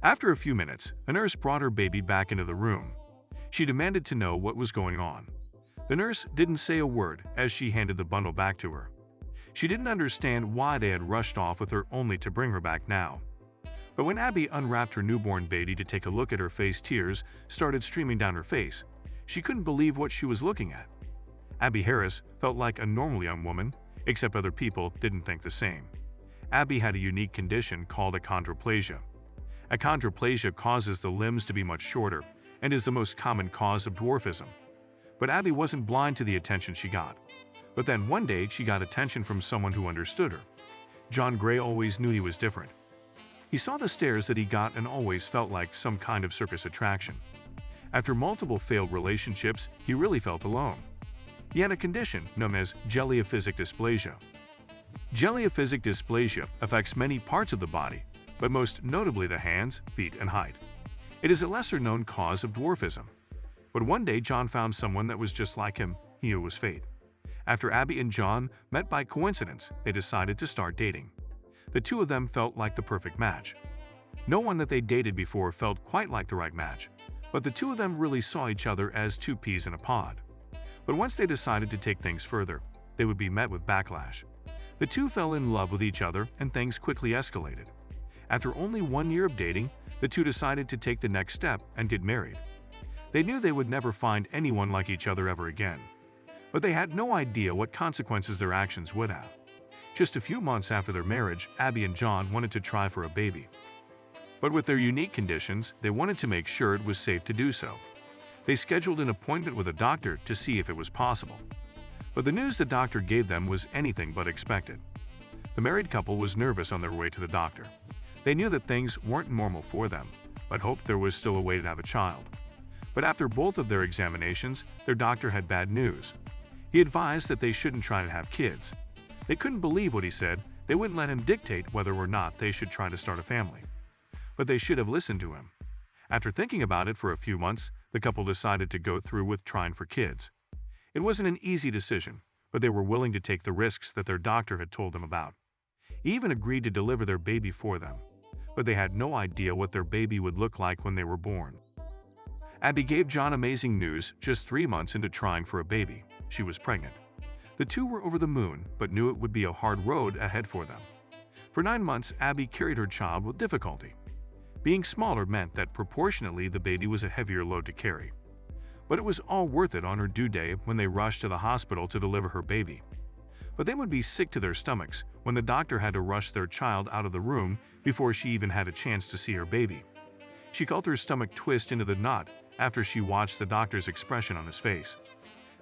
After a few minutes, a nurse brought her baby back into the room. She demanded to know what was going on. The nurse didn't say a word as she handed the bundle back to her. She didn't understand why they had rushed off with her only to bring her back now. But when Abby unwrapped her newborn baby to take a look at her face, tears started streaming down her face. She couldn't believe what she was looking at. Abby Harris felt like a normal young woman, except other people didn't think the same. Abby had a unique condition called achondroplasia. Achondroplasia causes the limbs to be much shorter and is the most common cause of dwarfism. But Abby wasn't blind to the attention she got. But then one day she got attention from someone who understood her. John Gray always knew he was different. He saw the stares that he got and always felt like some kind of circus attraction. After multiple failed relationships, he really felt alone. He had a condition known as geliophasic dysplasia. Geliophasic dysplasia affects many parts of the body, but most notably the hands, feet, and height. It is a lesser-known cause of dwarfism. But one day John found someone that was just like him. He knew it was fate. After Abby and John met by coincidence, they decided to start dating. The two of them felt like the perfect match. No one that they dated before felt quite like the right match, but the two of them really saw each other as two peas in a pod. But once they decided to take things further, they would be met with backlash. The two fell in love with each other and things quickly escalated. After only 1 year of dating, the two decided to take the next step and get married. They knew they would never find anyone like each other ever again. But they had no idea what consequences their actions would have. Just a few months after their marriage, Abby and John wanted to try for a baby. But with their unique conditions, they wanted to make sure it was safe to do so. They scheduled an appointment with a doctor to see if it was possible. But the news the doctor gave them was anything but expected. The married couple was nervous on their way to the doctor. They knew that things weren't normal for them, but hoped there was still a way to have a child. But after both of their examinations, their doctor had bad news. He advised that they shouldn't try to have kids. They couldn't believe what he said. They wouldn't let him dictate whether or not they should try to start a family. But they should have listened to him. After thinking about it for a few months, the couple decided to go through with trying for kids. It wasn't an easy decision, but they were willing to take the risks that their doctor had told them about. He even agreed to deliver their baby for them, but they had no idea what their baby would look like when they were born. Abby gave John amazing news just 3 months into trying for a baby. She was pregnant. The two were over the moon, but knew it would be a hard road ahead for them. For 9 months, Abby carried her child with difficulty. Being smaller meant that proportionately the baby was a heavier load to carry. But it was all worth it on her due day when they rushed to the hospital to deliver her baby. But they would be sick to their stomachs when the doctor had to rush their child out of the room before she even had a chance to see her baby. She felt her stomach twist into the knot after she watched the doctor's expression on his face.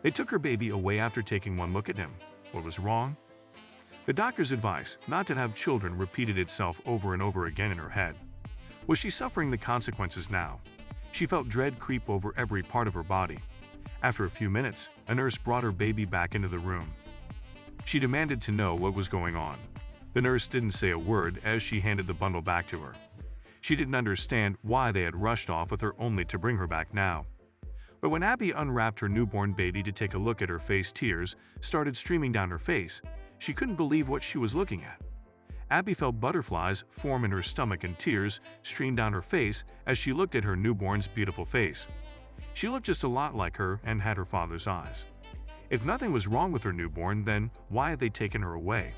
They took her baby away after taking one look at him. What was wrong? The doctor's advice not to have children repeated itself over and over again in her head. Was she suffering the consequences now? She felt dread creep over every part of her body. After a few minutes, a nurse brought her baby back into the room. She demanded to know what was going on. The nurse didn't say a word as she handed the bundle back to her. She didn't understand why they had rushed off with her only to bring her back now. But when Abby unwrapped her newborn baby to take a look at her face, tears started streaming down her face. She couldn't believe what she was looking at. Abby felt butterflies form in her stomach and tears streamed down her face as she looked at her newborn's beautiful face. She looked just a lot like her and had her father's eyes. If nothing was wrong with her newborn, then why had they taken her away?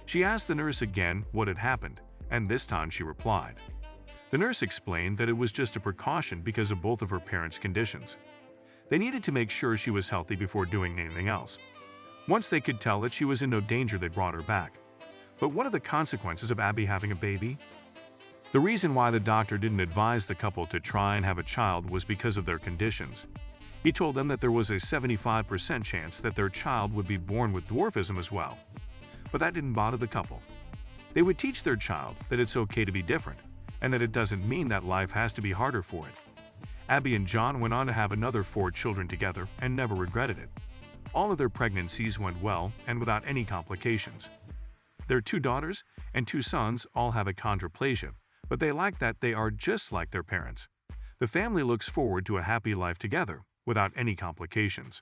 She asked the nurse again what had happened, and this time she replied. The nurse explained that it was just a precaution because of both of her parents' conditions. They needed to make sure she was healthy before doing anything else. Once they could tell that she was in no danger, they brought her back. But what are the consequences of Abby having a baby? The reason why the doctor didn't advise the couple to try and have a child was because of their conditions. He told them that there was a 75% chance that their child would be born with dwarfism as well. But that didn't bother the couple. They would teach their child that it's okay to be different, and that it doesn't mean that life has to be harder for it. Abby and John went on to have another 4 children together and never regretted it. All of their pregnancies went well and without any complications. Their 2 daughters and 2 sons all have achondroplasia, but they like that they are just like their parents. The family looks forward to a happy life together without any complications.